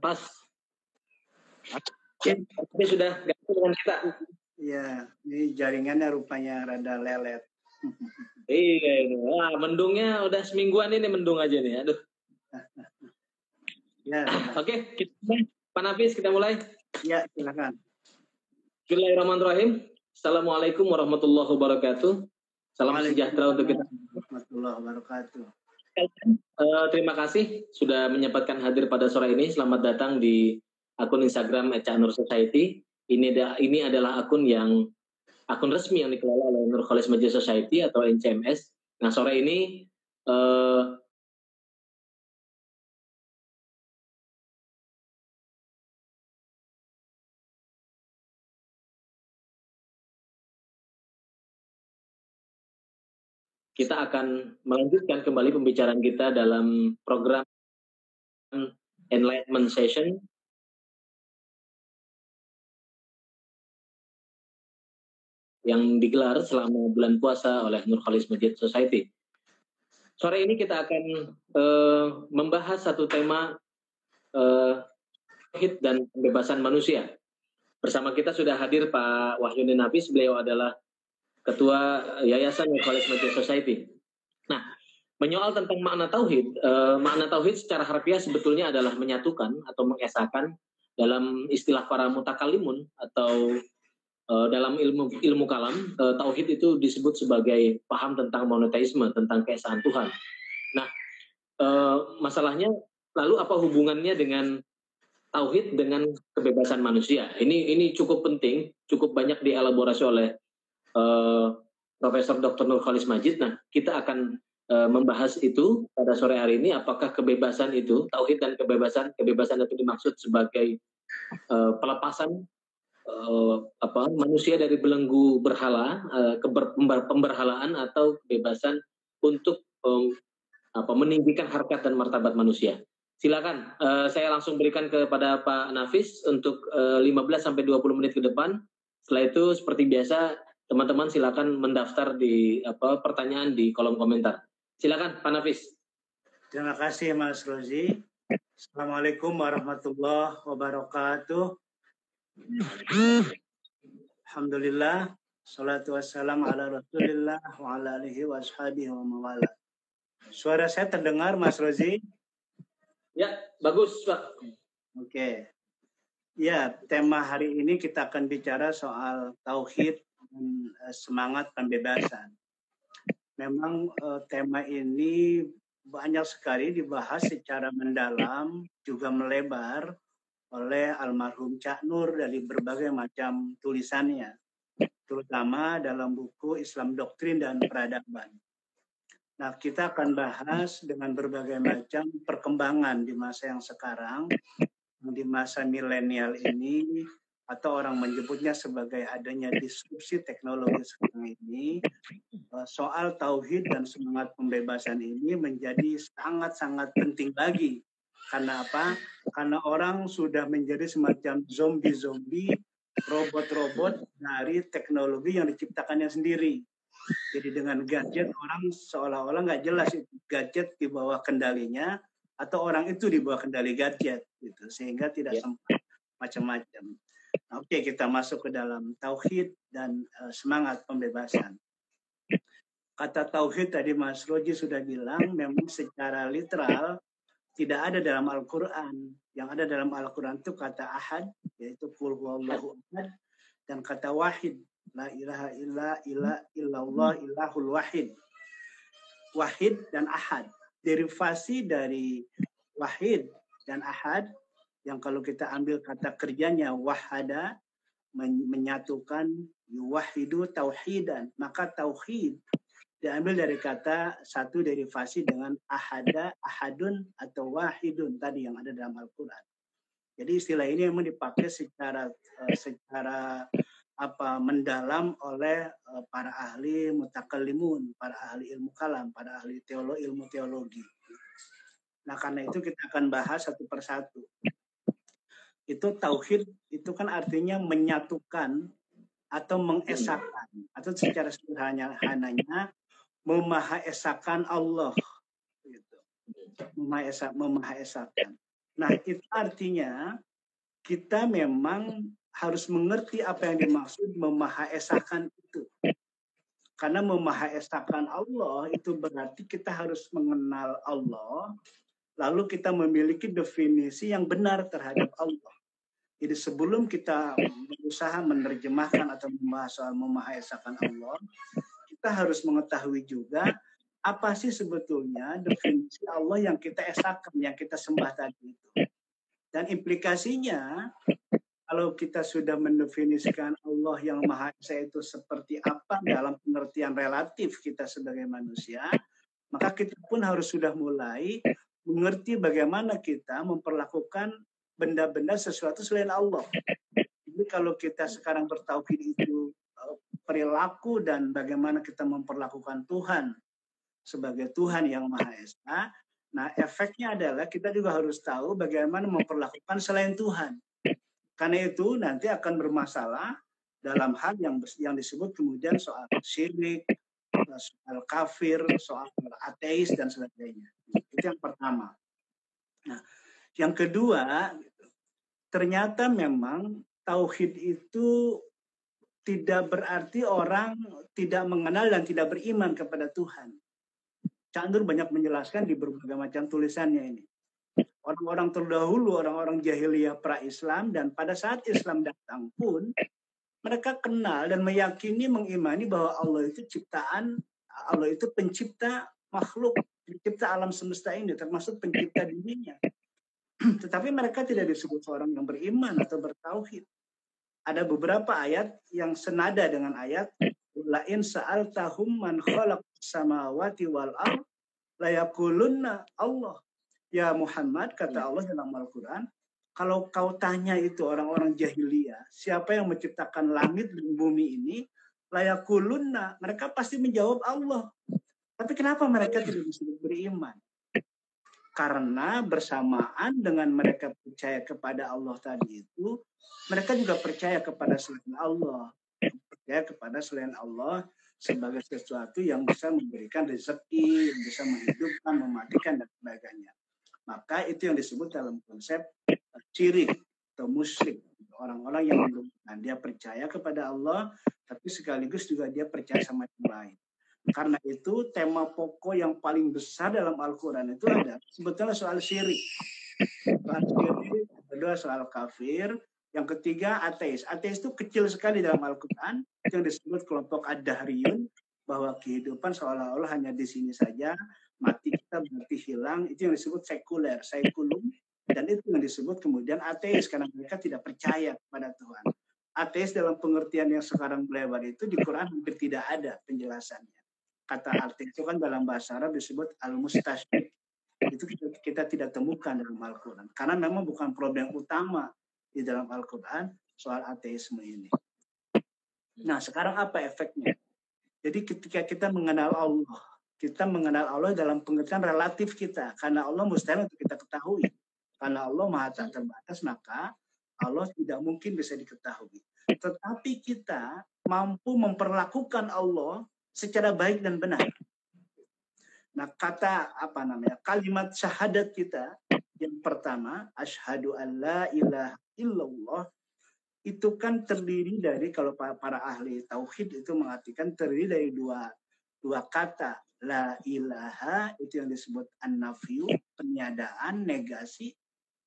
Pas. Ya, tapi sudah gabung dengan kita. Iya, ini jaringannya rupanya rada lelet. Iya, ini. Wah, mendungnya udah semingguan ini mendung aja nih. Aduh. Ya, Oke, kita mulai. Pak Nafis, kita mulai. Ya, silakan. Bismillahirrahmanirrahim. Assalamualaikum warahmatullahi wabarakatuh. Salam sejahtera untuk kita. Warahmatullahi wabarakatuh. Terima kasih sudah menyempatkan hadir pada sore ini. Selamat datang di akun Instagram @Nur Society. Ini adalah akun resmi yang dikelola oleh Nur Khalis Masjid Society atau NCMS. Nah, sore ini kita akan melanjutkan kembali pembicaraan kita dalam program Enlightenment Session yang digelar selama bulan puasa oleh Nur Khalis Masjid Society. Sore ini kita akan membahas satu tema tauhid dan pembebasan manusia. Bersama kita sudah hadir Pak Wahyudin Hafiz, beliau adalah Ketua Yayasan Nur Khalis Masjid Society. Nah, menyoal tentang makna tauhid secara harfiah sebetulnya adalah menyatukan atau mengesahkan dalam istilah para mutakalimun atau dalam ilmu kalam, tauhid itu disebut sebagai paham tentang monoteisme, tentang keesaan Tuhan. Nah, masalahnya lalu apa hubungannya dengan tauhid dengan kebebasan manusia? Ini cukup penting, cukup banyak dielaborasi oleh Profesor Dr. Nur Khalis Majid. Nah, kita akan membahas itu pada sore hari ini. Apakah kebebasan itu, tauhid dan kebebasan itu dimaksud sebagai pelepasan manusia dari belenggu berhala, pemberhalaan, atau kebebasan untuk meninggikan harkat dan martabat manusia. Silakan, saya langsung berikan kepada Pak Nafis untuk 15-20 menit ke depan. Setelah itu seperti biasa, teman-teman silakan mendaftar di pertanyaan di kolom komentar. Silakan Pak Nafis. Terima kasih Mas Rozi. Assalamualaikum warahmatullahi wabarakatuh. Alhamdulillah, salatu wassalamu ala rasulillah wa ala alihi wa ashabihi wa mawala. Suara saya terdengar Mas Rozi? Ya, bagus Pak. Oke. Ya, tema hari ini kita akan bicara soal tauhid dan semangat pembebasan. Memang tema ini banyak sekali dibahas secara mendalam, juga melebar oleh almarhum Cak Nur dari berbagai macam tulisannya, terutama dalam buku Islam Doktrin dan Peradaban. Nah, kita akan bahas dengan berbagai macam perkembangan di masa yang sekarang, di masa milenial ini, atau orang menyebutnya sebagai adanya disrupsi teknologi sekarang ini, soal tauhid dan semangat pembebasan ini menjadi sangat-sangat penting lagi. Karena apa? Karena orang sudah menjadi semacam zombie-zombie, robot-robot dari teknologi yang diciptakannya sendiri. Jadi dengan gadget orang seolah-olah nggak jelas itu gadget di bawah kendalinya atau orang itu di bawah kendali gadget, gitu. Sehingga tidak sempat macam-macam. Nah, oke, kita masuk ke dalam tauhid dan semangat pembebasan. Kata tauhid tadi Mas Roji sudah bilang memang secara literal tidak ada dalam Al-Quran. Yang ada dalam Al-Quran itu kata ahad, yaitu qul huwallahu ahad, dan kata wahid, la ilaha illallah ilahul wahid. Wahid dan ahad. Derivasi dari wahid dan ahad, yang kalau kita ambil kata kerjanya wahada, menyatukan, yuwahidu tauhidan, maka tauhid diambil dari kata satu derivasi dengan ahada, ahadun atau wahidun tadi yang ada dalam Al-Quran. Jadi istilah ini memang dipakai secara mendalam oleh para ahli mutakallimun, para ahli ilmu kalam, para ahli ilmu teologi. Nah, karena itu kita akan bahas satu persatu. Itu tauhid itu kan artinya menyatukan atau mengesahkan, atau secara sederhananya memahaesakan Allah, gitu. Memahaesakan. Nah, itu artinya kita memang harus mengerti apa yang dimaksud memahaesakan itu. Karena memahaesakan Allah itu berarti kita harus mengenal Allah, lalu kita memiliki definisi yang benar terhadap Allah. Jadi sebelum kita berusaha menerjemahkan atau membahas soal memahaesakan Allah, kita harus mengetahui juga apa sih sebetulnya definisi Allah yang kita esakan, yang kita sembah tadi itu. Dan implikasinya, kalau kita sudah mendefinisikan Allah yang Maha Esa itu seperti apa dalam pengertian relatif kita sebagai manusia, maka kita pun harus sudah mulai mengerti bagaimana kita memperlakukan benda-benda sesuatu selain Allah. Jadi kalau kita sekarang bertauhid itu perilaku dan bagaimana kita memperlakukan Tuhan sebagai Tuhan yang Maha Esa, nah efeknya adalah kita juga harus tahu bagaimana memperlakukan selain Tuhan. Karena itu nanti akan bermasalah dalam hal yang disebut kemudian soal syirik, soal kafir, soal ateis dan sebagainya. Itu yang pertama. Nah, yang kedua, ternyata memang tauhid itu tidak berarti orang tidak mengenal dan tidak beriman kepada Tuhan. Cak Nur banyak menjelaskan di berbagai macam tulisannya ini. Orang-orang terdahulu, orang-orang jahiliyah pra-Islam, dan pada saat Islam datang pun, mereka kenal dan meyakini, mengimani bahwa Allah itu ciptaan, Allah itu pencipta makhluk, pencipta alam semesta ini, termasuk pencipta dirinya. Tetapi mereka tidak disebut seorang yang beriman atau bertauhid. Ada beberapa ayat yang senada dengan ayat lain sa'altahum man khalaq samawati wal ard la yaqulunna Allah. Ya Muhammad, kata Allah dalam Al-Quran, kalau kau tanya itu orang-orang jahiliyah, siapa yang menciptakan langit dan bumi ini, layakulunna, mereka pasti menjawab Allah. Tapi kenapa mereka tidak disebut beriman? Karena bersamaan dengan mereka percaya kepada Allah tadi itu, mereka juga percaya kepada selain Allah. Percaya kepada selain Allah sebagai sesuatu yang bisa memberikan rezeki, bisa menghidupkan, mematikan, dan sebagainya. Maka itu yang disebut dalam konsep syirik atau musyrik. Orang-orang yang mendudukan, dia percaya kepada Allah, tapi sekaligus juga dia percaya sama yang lain. Karena itu tema pokok yang paling besar dalam Al-Quran itu ada sebetulnya soal syirik. Soal syirik, kedua soal kafir, yang ketiga ateis. Ateis itu kecil sekali dalam Al-Quran, yang disebut kelompok ad-dahriyun, bahwa kehidupan seolah-olah hanya di sini saja, mati kita berarti hilang, itu yang disebut sekuler, sekulum, dan itu yang disebut kemudian ateis, karena mereka tidak percaya kepada Tuhan. Ateis dalam pengertian yang sekarang melebar itu di Quran hampir tidak ada penjelasannya. Kata ateis itu kan dalam bahasa Arab disebut al-mustasyrik. Itu kita tidak temukan dalam Al-Quran, karena memang bukan problem utama di dalam Al-Quran soal ateisme ini. Nah, sekarang apa efeknya? Jadi ketika kita mengenal Allah, kita mengenal Allah dalam pengertian relatif kita. Karena Allah mustahil untuk kita ketahui. Karena Allah maha tak terbatas, maka Allah tidak mungkin bisa diketahui. Tetapi kita mampu memperlakukan Allah secara baik dan benar. Nah, kalimat syahadat kita yang pertama, asyhadu an la ilaha illallah, itu kan terdiri dari, kalau para ahli tauhid itu mengartikan terdiri dari dua kata. La ilaha itu yang disebut an-nafyu, peniadaan, negasi.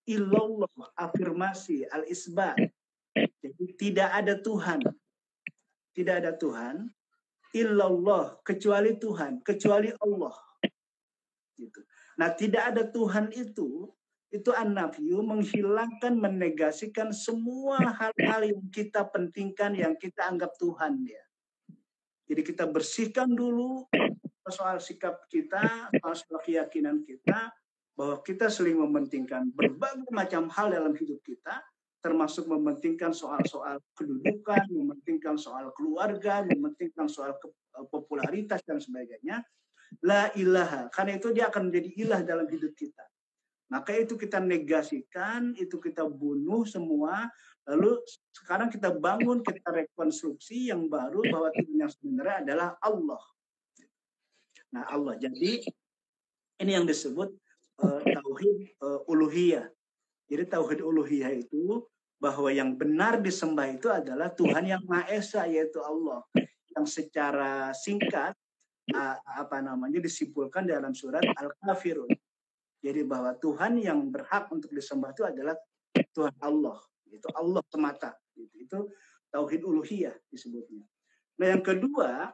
Illallah, afirmasi, al-isbat. Jadi tidak ada Tuhan. Tidak ada Tuhan. Illallah, kecuali Tuhan, kecuali Allah. Gitu. Nah, tidak ada Tuhan itu an-nafyu, menghilangkan, menegasikan semua hal-hal yang kita pentingkan, yang kita anggap Tuhan dia. Jadi kita bersihkan dulu soal sikap kita, soal keyakinan kita, bahwa kita sering mementingkan berbagai macam hal dalam hidup kita, termasuk mementingkan soal-soal kedudukan, mementingkan soal keluarga, mementingkan soal popularitas dan sebagainya. La ilaha, karena itu dia akan menjadi ilah dalam hidup kita. Maka itu kita negasikan, itu kita bunuh semua, lalu sekarang kita bangun, kita rekonstruksi yang baru bahwa Tuhan yang sebenarnya adalah Allah. Nah, Allah. Jadi ini yang disebut tauhid uluhiyah. Jadi tauhid uluhiyah itu bahwa yang benar disembah itu adalah Tuhan yang Maha Esa, yaitu Allah. Yang secara singkat disimpulkan dalam surat Al-Kafirun. Jadi bahwa Tuhan yang berhak untuk disembah itu adalah Tuhan Allah, itu Allah semata. Itu tauhid uluhiyah disebutnya. Nah, yang kedua,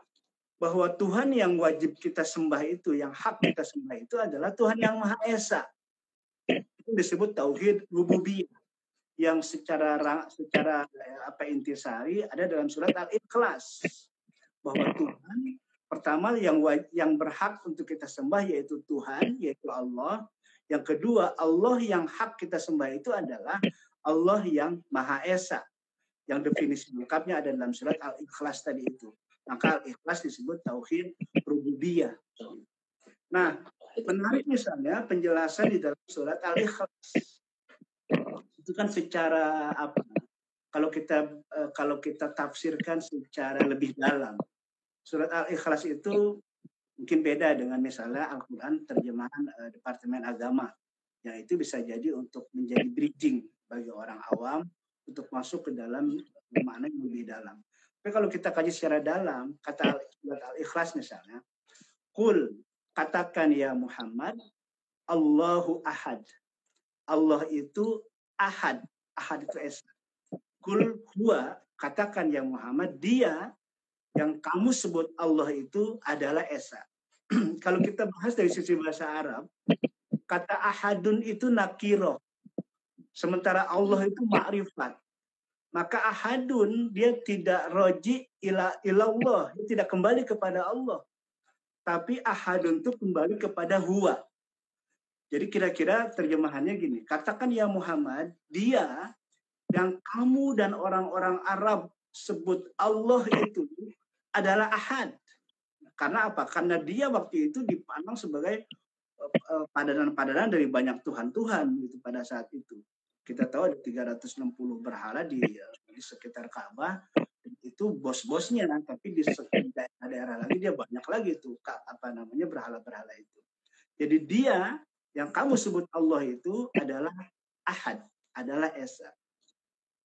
bahwa Tuhan yang wajib kita sembah itu, yang hak kita sembah itu adalah Tuhan yang Maha Esa. Itu disebut tauhid rububiyah, yang secara intisari ada dalam surat Al-Ikhlas, bahwa Tuhan pertama yang berhak untuk kita sembah yaitu Tuhan, yaitu Allah. Yang kedua, Allah yang hak kita sembah itu adalah Allah yang Maha Esa, yang definisi lengkapnya ada dalam surat Al-Ikhlas tadi itu. Maka Al-Ikhlas disebut tauhid rububiyah. Nah, menarik misalnya penjelasan di dalam surat Al-Ikhlas. Itu kan secara kalau kita tafsirkan secara lebih dalam. Surat Al-Ikhlas itu mungkin beda dengan misalnya Al-Quran terjemahan Departemen Agama. Yang itu bisa jadi untuk menjadi bridging bagi orang awam untuk masuk ke dalam makna yang lebih dalam. Tapi kalau kita kaji secara dalam, kata surat Al-Ikhlas misalnya, Qul, katakan ya Muhammad, Allahu Ahad. Allah itu Ahad. Ahad itu Esa. Qul huwa, katakan ya Muhammad, dia yang kamu sebut Allah itu adalah Esa. Kalau kita bahas dari sisi bahasa Arab, kata ahadun itu nakiro. Sementara Allah itu ma'rifat. Maka ahadun dia tidak roji ilallah. Dia tidak kembali kepada Allah. Tapi ahadun itu kembali kepada huwa. Jadi kira-kira terjemahannya gini. Katakan ya Muhammad, dia yang kamu dan orang-orang Arab sebut Allah itu adalah ahad. Karena apa? Karena dia waktu itu dipandang sebagai padanan-padanan dari banyak Tuhan-Tuhan gitu pada saat itu. Kita tahu ada 360 berhala di sekitar Ka'bah. Itu bos-bosnya, tapi di daerah lagi dia banyak lagi tuh berhala-berhala itu. Jadi dia yang kamu sebut Allah itu adalah ahad, adalah Esa.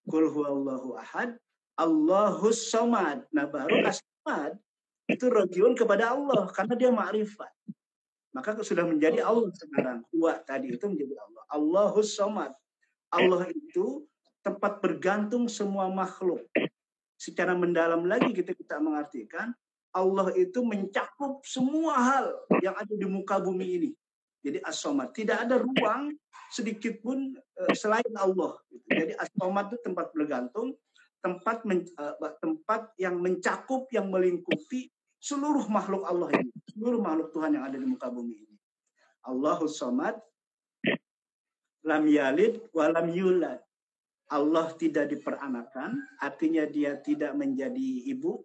Qul huwallahu ahad, Allahus somad. Nah, baru as-somad itu rojiun kepada Allah karena dia ma'rifat. Maka sudah menjadi Allah sekarang. Huwa tadi itu menjadi Allah. Allahus somad. Allah itu tempat bergantung semua makhluk. Secara mendalam lagi kita mengartikan Allah itu mencakup semua hal yang ada di muka bumi ini. Jadi as-somad. Tidak ada ruang sedikit pun selain Allah. Jadi as-somad itu tempat bergantung, tempat yang mencakup, yang melingkupi seluruh makhluk Allah ini, seluruh makhluk Tuhan yang ada di muka bumi ini. Allahus somad, lam yalid wa lam yulad. Allah tidak diperanakan, artinya dia tidak menjadi ibu,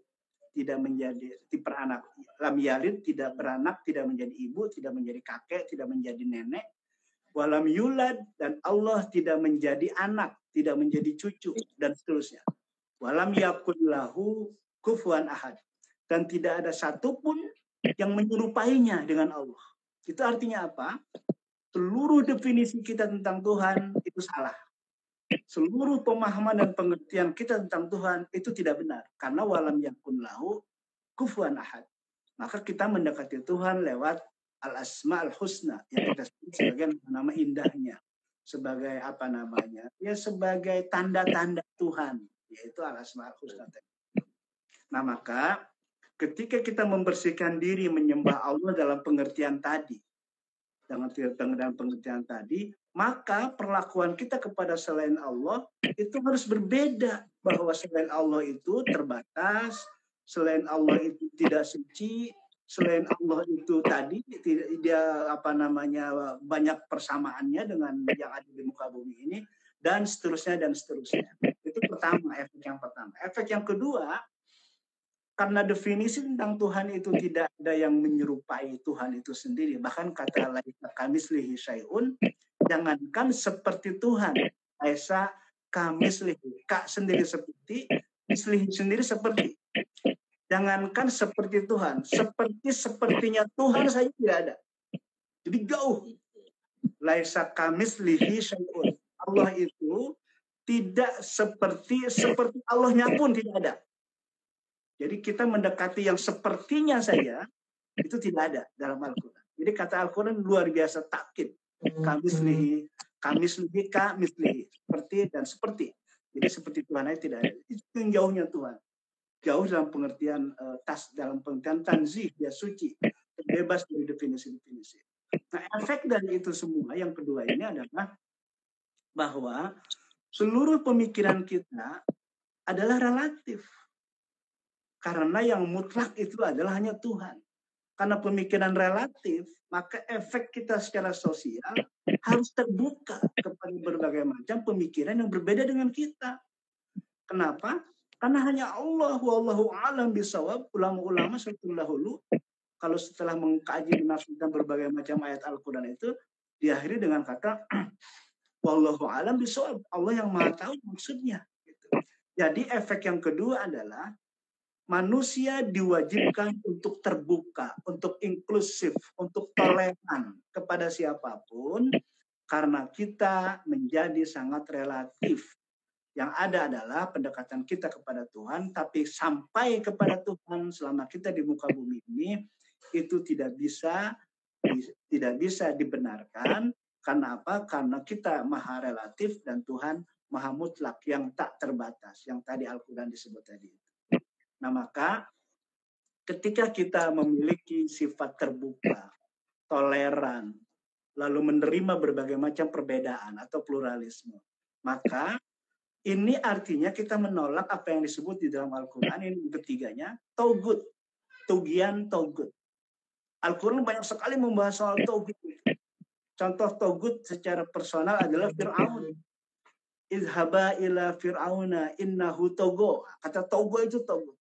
tidak menjadi diperanak. Lam yalid, tidak beranak, tidak menjadi ibu, tidak menjadi kakek, tidak menjadi nenek. Walam yulad, dan Allah tidak menjadi anak, tidak menjadi cucu, dan seterusnya. Walam yakun lahu kufuwan ahad. Dan tidak ada satupun yang menyerupainya dengan Allah. Itu artinya apa? Seluruh definisi kita tentang Tuhan itu salah. Seluruh pemahaman dan pengertian kita tentang Tuhan itu tidak benar. Karena walam yakun lahu kufuwan ahad. Maka kita mendekati Tuhan lewat al-asma'ul husna, yang kita sebut sebagai nama indahnya. Sebagai sebagai tanda-tanda Tuhan, yaitu al-asma'ul husna. Nah, maka ketika kita membersihkan diri menyembah Allah dalam pengertian tadi, maka perlakuan kita kepada selain Allah itu harus berbeda. Bahwa selain Allah itu terbatas, selain Allah itu tidak suci, selain Allah itu tadi dia banyak persamaannya dengan yang ada di muka bumi ini, dan seterusnya dan seterusnya. Itu efek yang pertama. Efek yang kedua, karena definisi tentang Tuhan itu tidak ada yang menyerupai Tuhan itu sendiri. Bahkan kata laisa kamislihi syai'un, jangankan seperti Tuhan. Laisa kamislihi, ka sendiri seperti, mislihi sendiri seperti. Jangankan seperti Tuhan, sepertinya Tuhan saja tidak ada. Jadi jauh. Laisa kamislihi syai'un. Allah itu tidak seperti Allahnya pun tidak ada. Jadi kita mendekati yang sepertinya saja itu tidak ada dalam Al-Quran. Jadi kata Al-Quran luar biasa takkid. Kamislihi, kamislihi, seperti dan seperti. Jadi seperti Tuhan aja tidak ada. Itu yang jauhnya Tuhan. Jauh dalam pengertian dalam pengertian tanzih, dia suci, bebas dari definisi-definisi. Nah, efek dari itu semua yang kedua ini adalah bahwa seluruh pemikiran kita adalah relatif. Karena yang mutlak itu adalah hanya Tuhan. Karena pemikiran relatif, maka efek kita secara sosial harus terbuka kepada berbagai macam pemikiran yang berbeda dengan kita. Kenapa? Karena hanya Allah, wallahu a'lam bishawab. Ulama-ulama setelah dahulu, kalau setelah mengkaji menafsirkan berbagai macam ayat Al-Quran itu, diakhiri dengan kata wallahu a'lam bishawab. Allah yang maha tahu maksudnya. Jadi efek yang kedua adalah manusia diwajibkan untuk terbuka, untuk inklusif, untuk toleran kepada siapapun, karena kita menjadi sangat relatif. Yang ada adalah pendekatan kita kepada Tuhan, tapi sampai kepada Tuhan selama kita di muka bumi ini, itu tidak bisa dibenarkan. Karena apa? Karena kita maha relatif dan Tuhan maha mutlak yang tak terbatas, yang tadi Al-Quran disebut tadi. Nah, maka ketika kita memiliki sifat terbuka, toleran, lalu menerima berbagai macam perbedaan atau pluralisme, maka ini artinya kita menolak apa yang disebut di dalam Al-Quran, ini ketiganya, togut, tugian togut. Al-Quran banyak sekali membahas soal togut. Contoh togut secara personal adalah Fir'aun. Idhaba ila fir'auna innahu togo. Kata togo itu togut.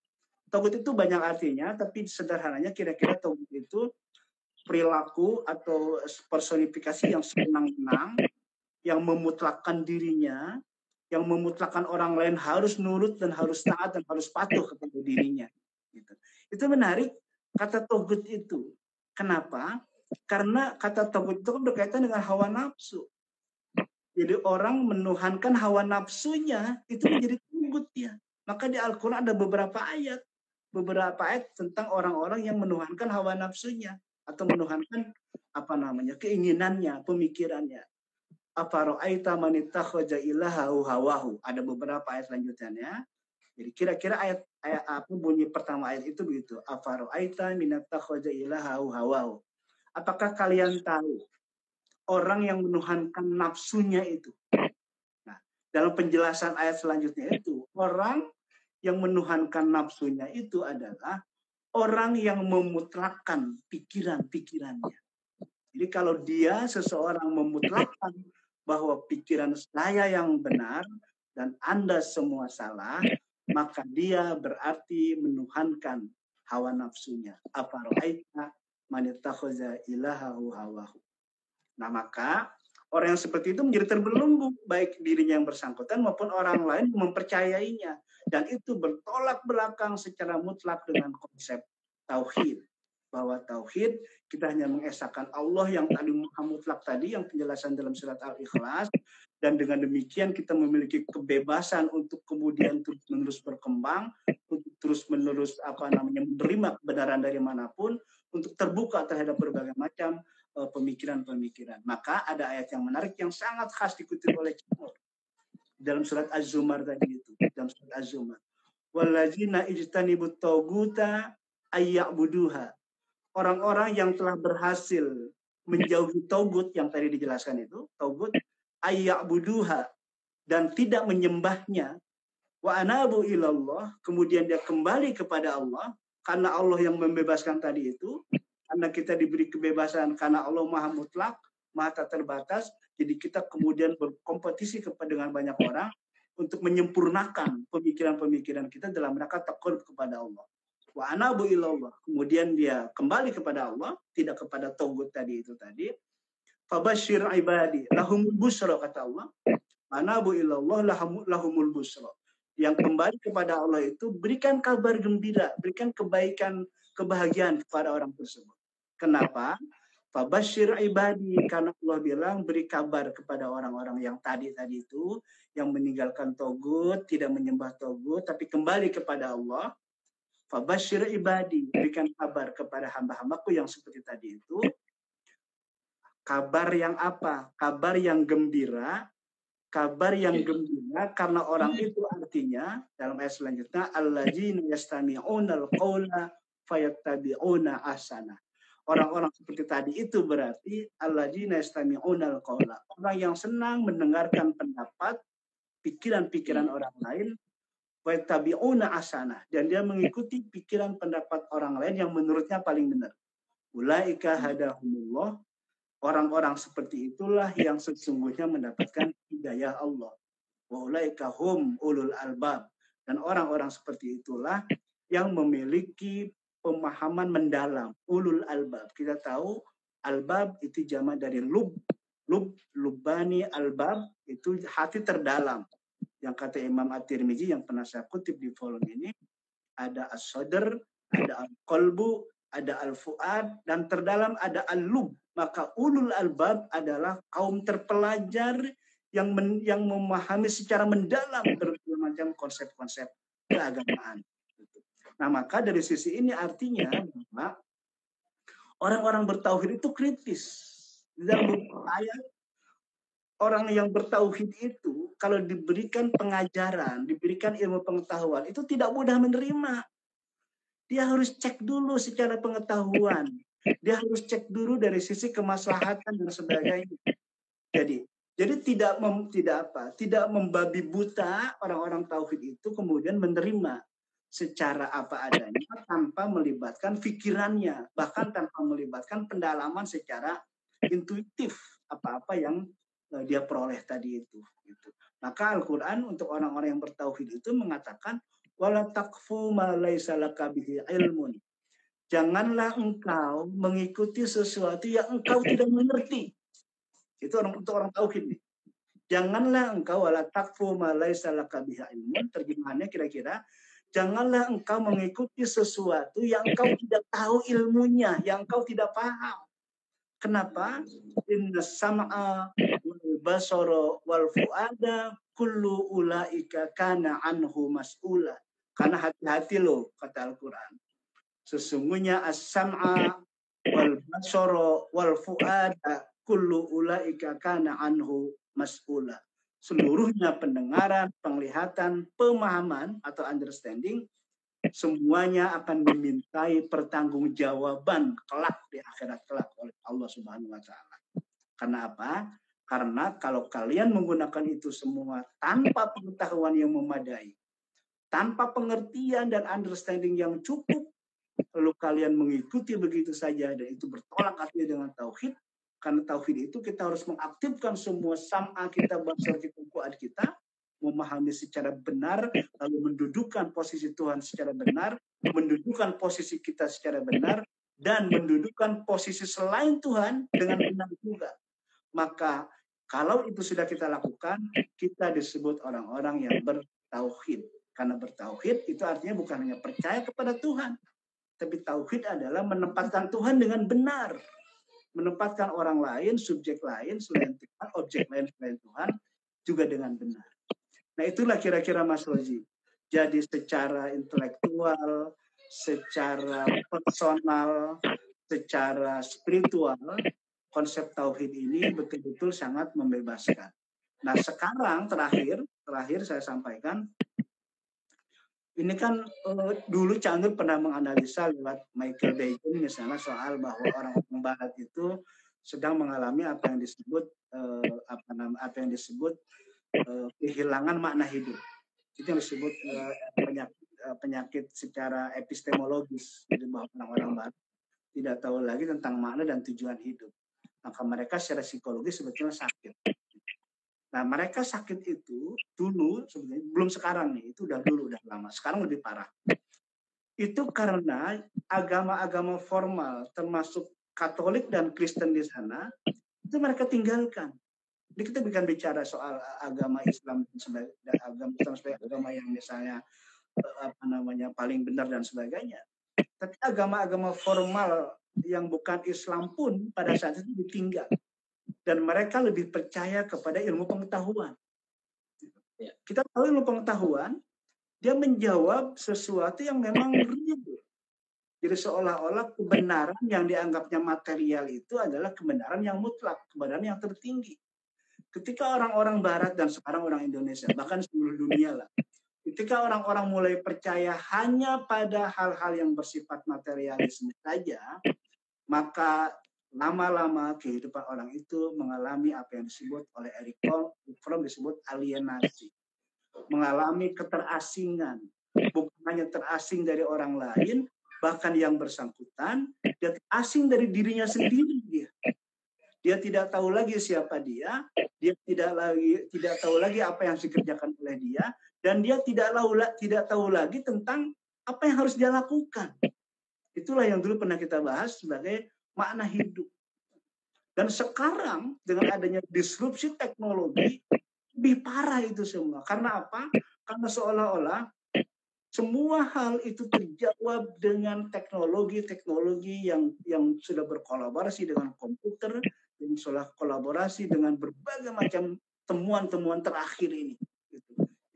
Togut itu banyak artinya, tapi sederhananya kira-kira togut itu perilaku atau personifikasi yang senang-senang, yang memutlakkan dirinya, yang memutlakkan orang lain harus nurut dan harus taat dan harus patuh kepada dirinya. Gitu. Itu menarik kata togut itu. Kenapa? Karena kata togut itu berkaitan dengan hawa nafsu. Jadi orang menuhankan hawa nafsunya itu menjadi togut ya. Maka di Al-Quran ada beberapa ayat tentang orang-orang yang menuhankan hawa nafsunya atau menuhankan keinginannya, pemikirannya. Afara'aita man ittakhadha ilahahu hawahu. Ada beberapa ayat lanjutannya. Jadi kira-kira ayat apa bunyi pertama ayat itu begitu. Afara'aita man ittakhadha ilahahu hawahu. Apakah kalian tahu orang yang menuhankan nafsunya itu? Nah, dalam penjelasan ayat selanjutnya itu, orang yang menuhankan nafsunya itu adalah orang yang memutlakkan pikiran-pikirannya. Jadi kalau dia seseorang memutlakkan bahwa pikiran saya yang benar dan Anda semua salah, maka dia berarti menuhankan hawa nafsunya. Afara'aita man ittakhadha ilahahu hawahu. Nah, maka orang yang seperti itu menjadi terbelenggu, baik dirinya yang bersangkutan maupun orang lain mempercayainya. Dan itu bertolak belakang secara mutlak dengan konsep tauhid. Bahwa tauhid, kita hanya mengesahkan Allah yang tadi mutlak tadi, yang penjelasan dalam surat Al-Ikhlas. Dan dengan demikian kita memiliki kebebasan untuk kemudian terus-menerus berkembang, untuk terus-menerus menerima kebenaran dari manapun, untuk terbuka terhadap berbagai macam pemikiran-pemikiran. Maka ada ayat yang menarik yang sangat khas dikutip oleh Cimur dalam surat Az-Zumar tadi itu, dalam surat Az-Zumar. Wallazina ijtanibut taguta ayya'buduha. Orang-orang yang telah berhasil menjauhi togut yang tadi dijelaskan itu, togut ayya'buduha, dan tidak menyembahnya, wa anabu ilallah, kemudian dia kembali kepada Allah, karena Allah yang membebaskan tadi itu. Karena kita diberi kebebasan karena Allah maha mutlak, maha tak terbatas, jadi kita kemudian berkompetisi dengan banyak orang untuk menyempurnakan pemikiran-pemikiran kita dalam rangka taqarrub kepada Allah. Wa anabu ilallah, kemudian dia kembali kepada Allah, tidak kepada togut tadi itu tadi. Fabashshir ibadi lahumul busra, kata Allah. Anabu ilallah lahumul busra. Yang kembali kepada Allah itu berikan kabar gembira, berikan kebaikan, kebahagiaan kepada orang tersebut. Kenapa? Fabashir ibadi, karena Allah bilang beri kabar kepada orang-orang yang tadi itu, yang meninggalkan togut, tidak menyembah togut, tapi kembali kepada Allah. Fabashir ibadi, berikan kabar kepada hamba-hambaku yang seperti tadi itu. Kabar yang apa? Kabar yang gembira. Kabar yang gembira karena orang itu artinya dalam ayat selanjutnya alladzina yastami'unal qaula fayattabi'una ahsana. Orang-orang seperti tadi itu berarti alladzina yastami'unal qaula. Orang yang senang mendengarkan pendapat, pikiran-pikiran orang lain, fayattabi'una ahsana, dan dia mengikuti pikiran pendapat orang lain yang menurutnya paling benar. Ulaika hadahumullah. Orang-orang seperti itulah yang sesungguhnya mendapatkan hidayah Allah. Wa ulaika hum ulul albab. Dan orang-orang seperti itulah yang memiliki pemahaman mendalam, ulul albab. Kita tahu albab itu jamak dari lubani albab, itu hati terdalam. Yang kata Imam At-Tirmizi yang pernah saya kutip di volume ini, ada as-sadr, ada al-qalbu, ada al-fuad, dan terdalam ada al-lub. Maka ulul albab adalah kaum terpelajar yang memahami secara mendalam berbagai macam konsep-konsep keagamaan. Nah, maka dari sisi ini artinya bahwa orang-orang bertauhid itu kritis. Dalam beberapa ayat, orang yang bertauhid itu kalau diberikan pengajaran, diberikan ilmu pengetahuan, itu tidak mudah menerima. Dia harus cek dulu secara pengetahuan. Dia harus cek dulu dari sisi kemaslahatan dan sebagainya. Jadi tidak membabi buta orang-orang tauhid itu kemudian menerima secara apa adanya tanpa melibatkan pikirannya, bahkan tanpa melibatkan pendalaman secara intuitif apa-apa yang dia peroleh tadi itu. Gitu. Maka Al-Quran untuk orang-orang yang bertauhid itu mengatakan wala taqfu ma laisa laka bihi ilmun. Janganlah engkau mengikuti sesuatu yang engkau tidak mengerti. Itu untuk orang tauhid nih. Janganlah engkau wala taqfu ma laisa laka bihi ilmun. Terjemahannya kira-kira janganlah engkau mengikuti sesuatu yang engkau tidak tahu ilmunya, yang engkau tidak paham. Kenapa? Inna sam'a wal basara wal fuada kullu ulaika kana anhu mas'ula. Karena hati-hati loh, kata Al-Quran. Sesungguhnya as-sam'a wal basara wal fuada kullu ulaika kana anhu mas'ula. Seluruhnya pendengaran, penglihatan, pemahaman atau understanding, semuanya akan dimintai pertanggungjawaban kelak di akhirat kelak oleh Allah Subhanahu wa taala. Karena apa? Karena kalau kalian menggunakan itu semua tanpa pengetahuan yang memadai, tanpa pengertian dan understanding yang cukup, lalu kalian mengikuti begitu saja dan itu bertolak artinya dengan tauhid. Karena tauhid itu kita harus mengaktifkan semua sam'a kita, basar kita, fuad kita, memahami secara benar, lalu mendudukan posisi Tuhan secara benar, mendudukan posisi kita secara benar, dan mendudukan posisi selain Tuhan dengan benar juga. Maka kalau itu sudah kita lakukan, kita disebut orang-orang yang bertauhid. Karena bertauhid itu artinya bukan hanya percaya kepada Tuhan, tapi tauhid adalah menempatkan Tuhan dengan benar. Menempatkan orang lain, subjek lain selain Tuhan, objek lain selain Tuhan, juga dengan benar. Nah itulah kira-kira Mas Rozi. Jadi secara intelektual, secara personal, secara spiritual, konsep tauhid ini betul-betul sangat membebaskan. Nah sekarang terakhir saya sampaikan, ini kan dulu Cak Nur pernah menganalisa lewat Michael Bajan misalnya soal bahwa orang-orang Barat itu sedang mengalami apa yang disebut kehilangan makna hidup. Itu yang disebut penyakit secara epistemologis. Jadi bahwa orang-orang Barat tidak tahu lagi tentang makna dan tujuan hidup. Maka mereka secara psikologis sebetulnya sakit. Nah, mereka sakit itu dulu sebenarnya belum sekarang nih, itu udah lama. Sekarang lebih parah. Itu karena agama-agama formal termasuk Katolik dan Kristen di sana itu mereka tinggalkan. Jadi kita bukan bicara soal agama Islam sebagai agama yang misalnya paling benar dan sebagainya. Tapi agama-agama formal yang bukan Islam pun pada saat itu ditinggal. Dan mereka lebih percaya kepada ilmu pengetahuan. Kita tahu ilmu pengetahuan, dia menjawab sesuatu yang memang real. Jadi seolah-olah kebenaran yang dianggapnya material itu adalah kebenaran yang mutlak, kebenaran yang tertinggi. Ketika orang-orang Barat dan sekarang orang Indonesia, bahkan seluruh dunia lah, ketika orang-orang mulai percaya hanya pada hal-hal yang bersifat materialisme saja, maka lama-lama kehidupan orang itu mengalami apa yang disebut oleh Eric Fromm disebut alienasi. Mengalami keterasingan. Bukan hanya terasing dari orang lain, bahkan yang bersangkutan, dia asing dari dirinya sendiri. Dia tidak tahu lagi siapa dia tidak tahu lagi apa yang dikerjakan oleh dia, dan dia tidak tahu lagi tentang apa yang harus dia lakukan. Itulah yang dulu pernah kita bahas sebagai makna hidup. Dan sekarang dengan adanya disrupsi teknologi, lebih parah itu semua. Karena apa? Karena seolah-olah semua hal itu terjawab dengan teknologi yang sudah berkolaborasi dengan komputer, yang sudah kolaborasi dengan berbagai macam temuan-temuan terakhir ini.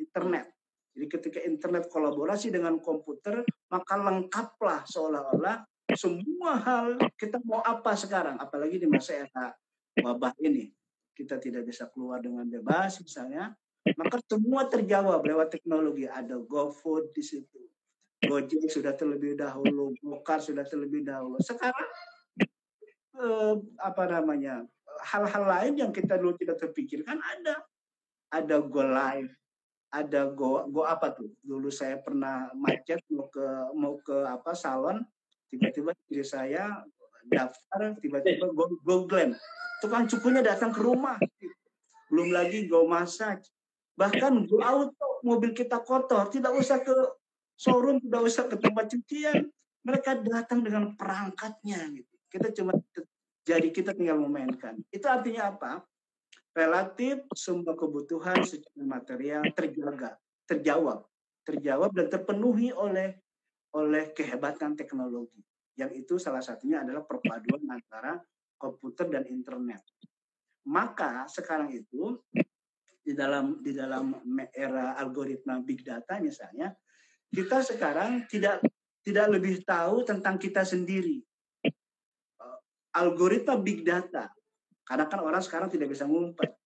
Internet. Jadi ketika internet kolaborasi dengan komputer, maka lengkaplah seolah-olah semua hal. Kita mau apa sekarang, apalagi di masa era wabah ini, kita tidak bisa keluar dengan bebas misalnya, maka semua terjawab lewat teknologi. Ada GoFood di situ, Gojek sudah terlebih dahulu, Gokar sudah terlebih dahulu. Sekarang hal-hal lain yang kita dulu tidak terpikirkan ada GoLive, ada go apa tuh? Dulu saya pernah macet mau ke salon, tiba-tiba istri saya daftar, tiba-tiba go Glam. Tukang cukurnya datang ke rumah. Belum lagi go massage. Bahkan go auto, mobil kita kotor, tidak usah ke showroom, tidak usah ke tempat cucian. Mereka datang dengan perangkatnya gitu. Kita tinggal memainkan. Itu artinya apa? Relatif semua kebutuhan secara material terjawab dan terpenuhi oleh kehebatan teknologi. Yang itu salah satunya adalah perpaduan antara komputer dan internet. Maka sekarang itu di dalam era algoritma big data misalnya, kita sekarang tidak lebih tahu tentang kita sendiri. Algoritma big data, karena kan orang sekarang tidak bisa ngumpet.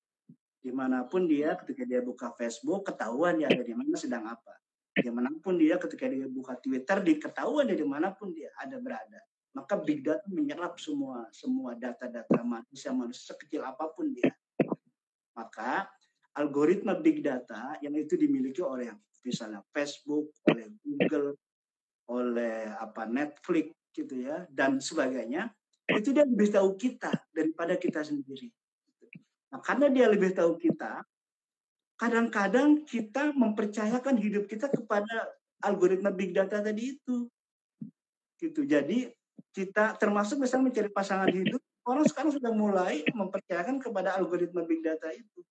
Dimanapun dia, ketika dia buka Facebook, ketahuan dia ada di mana, sedang apa. Dimanapun dia, ketika dia buka Twitter, diketahuan dia dimanapun dia ada berada. Maka big data menyerap semua data-data manusia sekecil apapun dia. Maka algoritma big data yang itu dimiliki oleh misalnya Facebook, oleh Google, oleh Netflix gitu ya, dan sebagainya, itu dia lebih tahu kita daripada kita sendiri. Nah, karena dia lebih tahu kita, kadang-kadang kita mempercayakan hidup kita kepada algoritma big data tadi itu. Gitu. Jadi kita termasuk misalnya mencari pasangan hidup, orang sekarang sudah mulai mempercayakan kepada algoritma big data itu.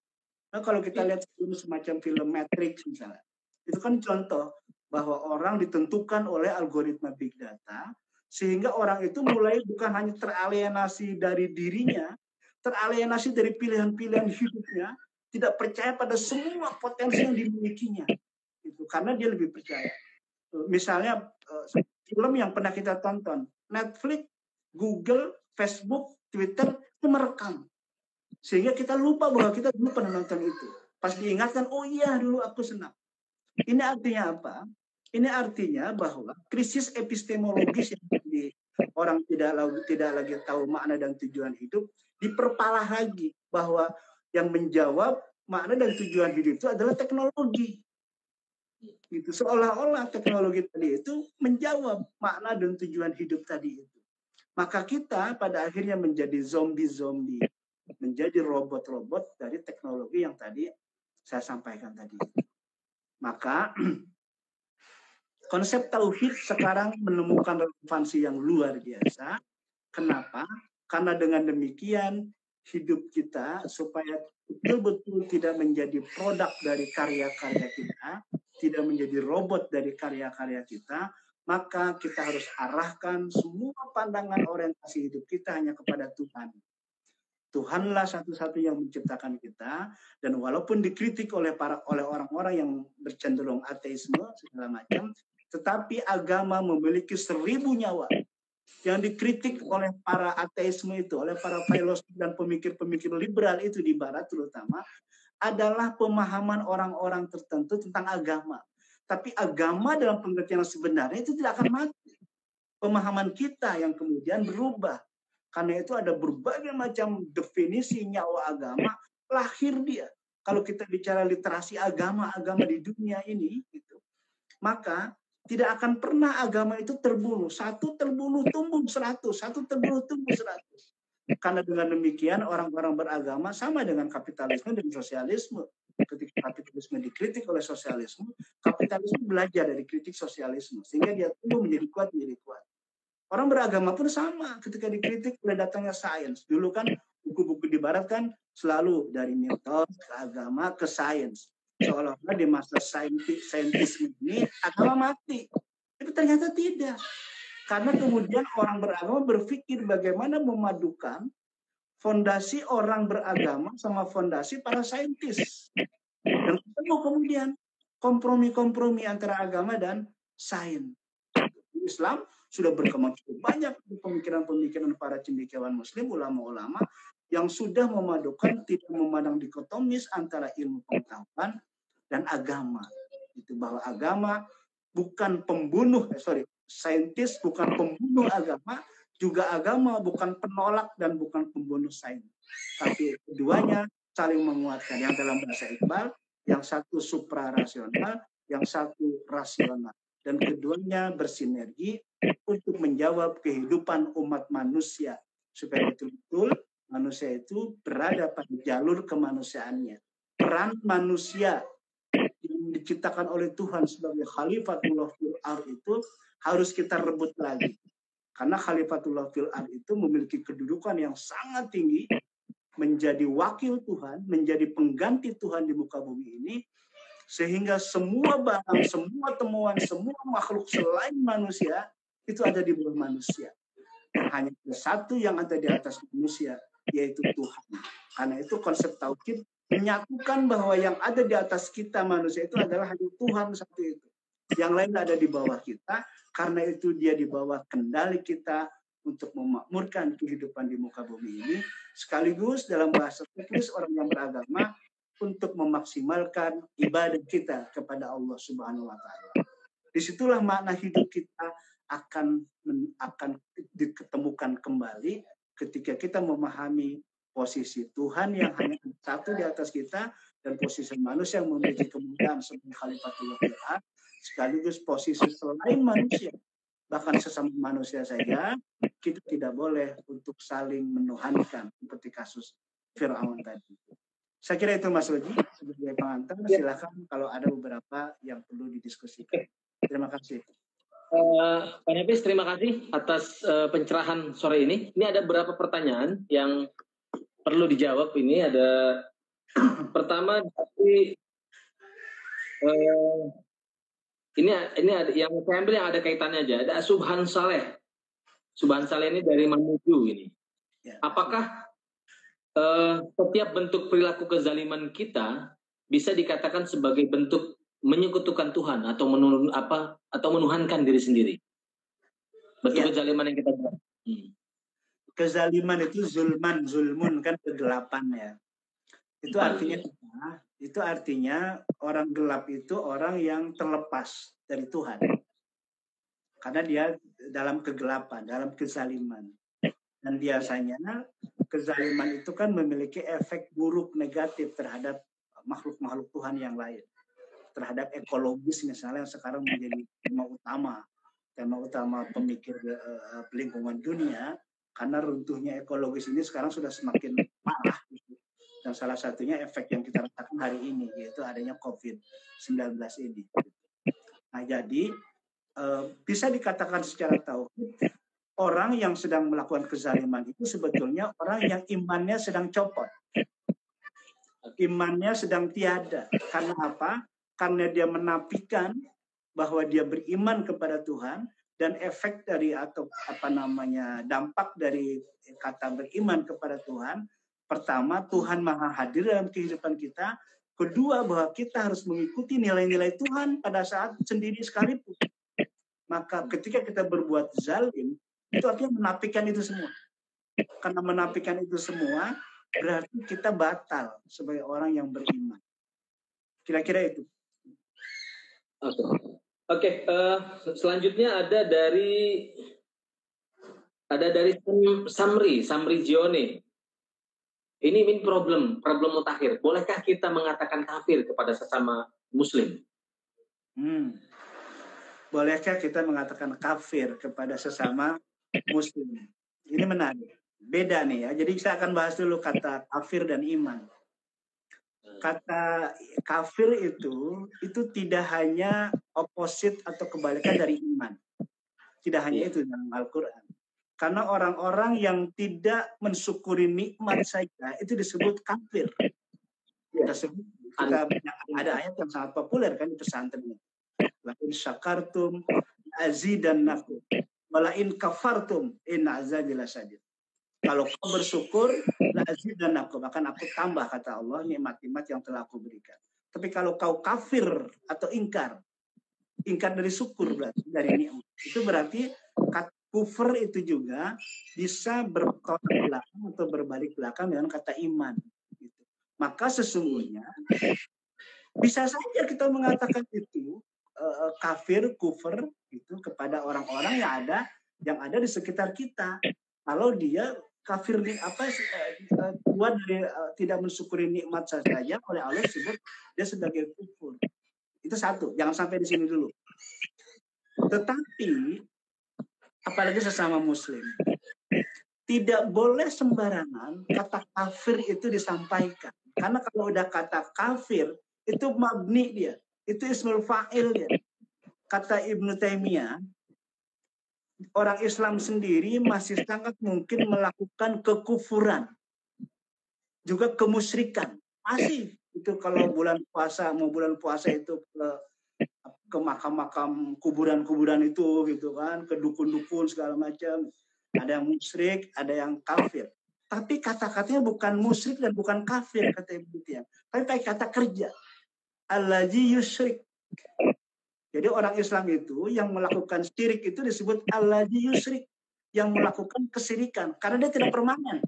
Nah, kalau kita lihat semacam film Matrix misalnya, itu kan contoh bahwa orang ditentukan oleh algoritma big data, sehingga orang itu mulai bukan hanya teralienasi dari dirinya, teralienasi dari pilihan-pilihan hidupnya, tidak percaya pada semua potensi yang dimilikinya. Itu karena dia lebih percaya. Misalnya film yang pernah kita tonton, Netflix, Google, Facebook, Twitter itu merekam. Sehingga kita lupa bahwa kita dulu pernah nonton itu. Pas diingatkan, oh iya dulu aku senang. Ini artinya apa? Ini artinya bahwa krisis epistemologis yang orang tidak lagi tahu makna dan tujuan hidup, diperparah lagi bahwa yang menjawab makna dan tujuan hidup itu adalah teknologi. Gitu. Seolah-olah teknologi tadi itu menjawab makna dan tujuan hidup tadi itu. Maka kita pada akhirnya menjadi zombie-zombie, menjadi robot-robot dari teknologi yang tadi saya sampaikan tadi. Maka konsep tauhid sekarang menemukan relevansi yang luar biasa. Kenapa? Karena dengan demikian hidup kita supaya betul-betul tidak menjadi produk dari karya-karya kita, tidak menjadi robot dari karya-karya kita, maka kita harus arahkan semua pandangan orientasi hidup kita hanya kepada Tuhan. Tuhanlah satu-satunya yang menciptakan kita, dan walaupun dikritik oleh orang-orang yang bercenderung ateisme segala macam, tetapi agama memiliki 1000 nyawa. Yang dikritik oleh para ateisme itu, oleh para filosof dan pemikir-pemikir liberal itu di Barat terutama, adalah pemahaman orang-orang tertentu tentang agama. Tapi agama dalam pengertian sebenarnya itu tidak akan mati. Pemahaman kita yang kemudian berubah. Karena itu ada berbagai macam definisi nyawa agama, lahir dia. Kalau kita bicara literasi agama-agama di dunia ini, gitu, maka tidak akan pernah agama itu terbunuh. Satu terbunuh tumbuh 100, satu terbunuh tumbuh 100. Karena dengan demikian orang-orang beragama sama dengan kapitalisme dan sosialisme. Ketika kapitalisme dikritik oleh sosialisme, kapitalisme belajar dari kritik sosialisme. Sehingga dia tumbuh menjadi kuat. Orang beragama pun sama ketika dikritik oleh datangnya sains. Dulu kan buku-buku di Barat kan selalu dari mitos ke agama ke sains. Seolah-olah di masa saintisme ini agama mati. Tapi ternyata tidak. Karena kemudian orang beragama berpikir bagaimana memadukan fondasi orang beragama sama fondasi para saintis. Dan ketemu kemudian kompromi-kompromi antara agama dan sains. Islam sudah berkembang cukup banyak pemikiran-pemikiran para cendekiawan Muslim, ulama-ulama yang sudah memadukan, tidak memandang dikotomis antara ilmu pengetahuan dan agama. Itu bahwa agama bukan pembunuh, saintis bukan pembunuh agama, juga agama bukan penolak dan bukan pembunuh sains. Tapi keduanya saling menguatkan. Yang dalam bahasa Iqbal, yang satu suprarasional, yang satu rasional. Dan keduanya bersinergi untuk menjawab kehidupan umat manusia. Supaya betul-betul manusia itu berada pada jalur kemanusiaannya. Peran manusia yang diciptakan oleh Tuhan sebagai Khalifatullah fil ard itu harus kita rebut lagi. Karena Khalifatullah fil ard itu memiliki kedudukan yang sangat tinggi, menjadi wakil Tuhan, menjadi pengganti Tuhan di muka bumi ini, sehingga semua barang, semua temuan, semua makhluk selain manusia itu ada di bawah manusia. Dan hanya satu yang ada di atas manusia, yaitu Tuhan. Karena itu konsep tauhid menyatukan bahwa yang ada di atas kita manusia itu adalah hanya Tuhan satu itu. Yang lain ada di bawah kita, karena itu dia di bawah kendali kita untuk memakmurkan kehidupan di muka bumi ini. Sekaligus dalam bahasa teknis orang yang beragama, untuk memaksimalkan ibadah kita kepada Allah Subhanahu wa taala. Disitulah makna hidup kita akan diketemukan kembali ketika kita memahami posisi Tuhan yang hanya satu di atas kita dan posisi manusia yang memiliki kemuliaan sebagai Khalifatullah fil ard, sekaligus posisi selain manusia, bahkan sesama manusia saja kita tidak boleh untuk saling menuhankan seperti kasus Firaun tadi. Saya kira itu Mas Loji sebagai pengantar. Silakan kalau ada beberapa yang perlu didiskusikan. Terima kasih. Pak Nafis, terima kasih atas pencerahan sore ini. Ini ada beberapa pertanyaan yang perlu dijawab. Ini ada pertama dari ini ada yang saya ambil yang ada kaitannya aja. Ada Subhan Saleh. Subhan Saleh ini dari Mamuju ini. Apakah setiap bentuk perilaku kezaliman kita bisa dikatakan sebagai bentuk menyekutukan Tuhan atau menuhankan diri sendiri? Bentuk kezaliman yang kita buat. Kezaliman itu zulmun kan kegelapan ya. Itu artinya orang gelap itu orang yang terlepas dari Tuhan. Karena dia dalam kegelapan, dalam kezaliman. Dan biasanya kezaliman itu kan memiliki efek buruk negatif terhadap makhluk-makhluk Tuhan yang lain. Terhadap ekologis misalnya yang sekarang menjadi tema utama pemikir lingkungan dunia, karena runtuhnya ekologis ini sekarang sudah semakin parah. Dan salah satunya efek yang kita rasakan hari ini, yaitu adanya COVID-19 ini. Nah jadi bisa dikatakan secara tauhid, orang yang sedang melakukan kezaliman itu sebetulnya orang yang imannya sedang copot. Imannya sedang tiada. Karena apa? Karena dia menafikan bahwa dia beriman kepada Tuhan, dan efek dari atau dampak dari kata beriman kepada Tuhan. Pertama, Tuhan maha hadir dalam kehidupan kita. Kedua, bahwa kita harus mengikuti nilai-nilai Tuhan pada saat sendiri sekalipun. Maka ketika kita berbuat zalim, itu artinya menafikan itu semua. Karena menafikan itu semua, berarti kita batal sebagai orang yang beriman. Kira-kira itu. Oke, selanjutnya ada dari Samri Jione. Ini problem mutakhir. Bolehkah kita mengatakan kafir kepada sesama Muslim? Bolehkah kita mengatakan kafir kepada sesama Muslim? Ini menarik. Beda nih ya. Jadi saya akan bahas dulu kata kafir dan iman. Kata kafir itu tidak hanya oposit atau kebalikan dari iman. Tidak hanya itu dalam Al-Quran. Karena orang-orang yang tidak mensyukuri nikmat saja itu disebut kafir. Kita ada ayat yang sangat populer kan di pesantren. Lain syakartum azidannakum walain kafartum inna azabi lasyadid. Kalau kau bersyukur la azidannakum, akan aku tambah, kata Allah, nikmat-nikmat yang telah aku berikan. Tapi kalau kau kafir atau ingkar dari syukur, berarti dari nikmat, itu berarti kufur itu juga bisa bertolak belakang atau berbalik belakang dengan kata iman. Gitu. Maka sesungguhnya bisa saja kita mengatakan itu kafir, kufur itu kepada orang-orang yang ada di sekitar kita. Kalau dia kafir keluar dari tidak mensyukuri nikmat saja, oleh Allah disebut dia sebagai kufur. Itu satu. Jangan sampai di sini dulu. Tetapi apalagi sesama Muslim, tidak boleh sembarangan kata kafir itu disampaikan. Karena kalau udah kata kafir, itu mabni dia. Itu ismul fa'il dia. Kata Ibnu Taimiyah, orang Islam sendiri masih sangat mungkin melakukan kekufuran. Juga kemusyrikan. Masih. Itu kalau bulan puasa itu ke makam-makam kuburan-kuburan itu gitu kan, ke dukun-dukun segala macam. Ada yang musyrik, ada yang kafir. Tapi kata-katanya bukan musyrik dan bukan kafir, kata Ibnu Taimiyah. Tapi pakai kata kerja. Allazi yusyrik. Jadi orang Islam itu yang melakukan syirik itu disebut allazi yusyrik, yang melakukan kesyirikan karena dia tidak permanen.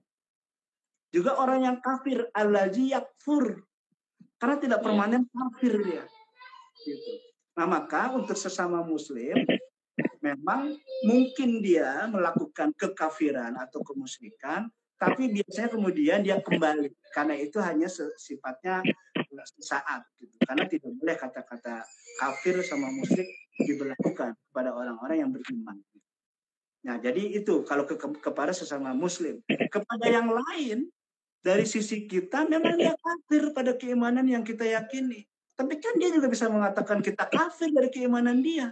Juga orang yang kafir allazi yakfur, karena tidak permanen kafir dia. Gitu. Nah, maka untuk sesama Muslim memang mungkin dia melakukan kekafiran atau kemusyrikan, tapi biasanya kemudian dia kembali karena itu hanya sifatnya sesaat, gitu. Karena tidak boleh kata-kata kafir sama musyrik diberlakukan kepada orang-orang yang beriman. Nah, jadi itu kalau kepada sesama Muslim. Kepada yang lain, dari sisi kita memang dia kafir pada keimanan yang kita yakini. Tapi kan dia juga bisa mengatakan kita kafir dari keimanan dia.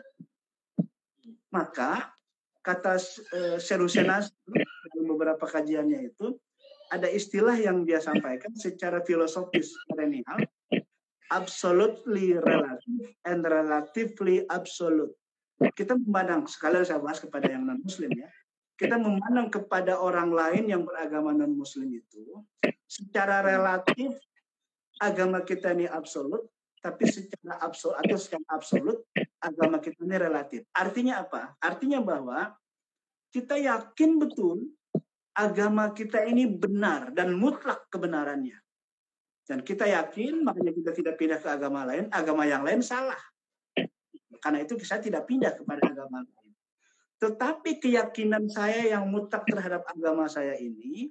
Maka kata Serusenas dalam beberapa kajiannya itu ada istilah yang dia sampaikan secara filosofis perennial, absolutely relative and relatively absolute. Kita memandang, sekalian saya bahas kepada yang non-muslim ya, kita memandang kepada orang lain yang beragama non-muslim itu secara relatif agama kita ini absolut, tapi secara absolut agama kita ini relatif. Artinya apa? Artinya bahwa kita yakin betul agama kita ini benar dan mutlak kebenarannya. Dan kita yakin, makanya kita tidak pindah ke agama lain, agama yang lain salah. Karena itu saya tidak pindah kepada agama lain. Tetapi keyakinan saya yang mutlak terhadap agama saya ini,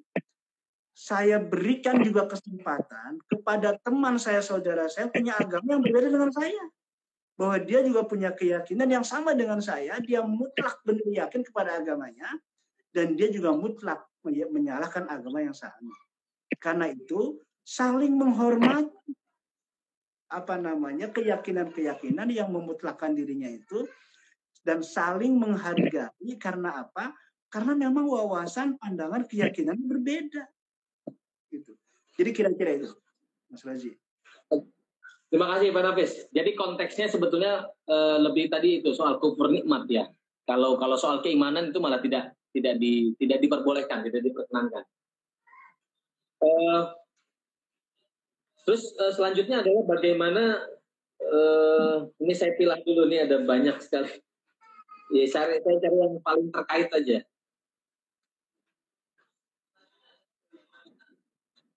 saya berikan juga kesempatan kepada teman saya, saudara saya, punya agama yang berbeda dengan saya. Bahwa dia juga punya keyakinan yang sama dengan saya, dia mutlak benar yakin kepada agamanya, dan dia juga mutlak menyalahkan agama yang sama. Karena itu, saling menghormati keyakinan-keyakinan yang memutlakkan dirinya itu, dan saling menghargai. Karena apa? Karena memang wawasan, pandangan, keyakinan berbeda. Gitu. Jadi kira-kira itu, Mas Razi. Terima kasih Pak Nafis. Jadi konteksnya sebetulnya lebih tadi itu soal kufur nikmat ya. Kalau soal keimanan itu malah tidak diperbolehkan, tidak diperkenankan. Terus selanjutnya adalah bagaimana ini saya pilih dulu nih, ada banyak sekali. Ya, saya cari yang paling terkait aja.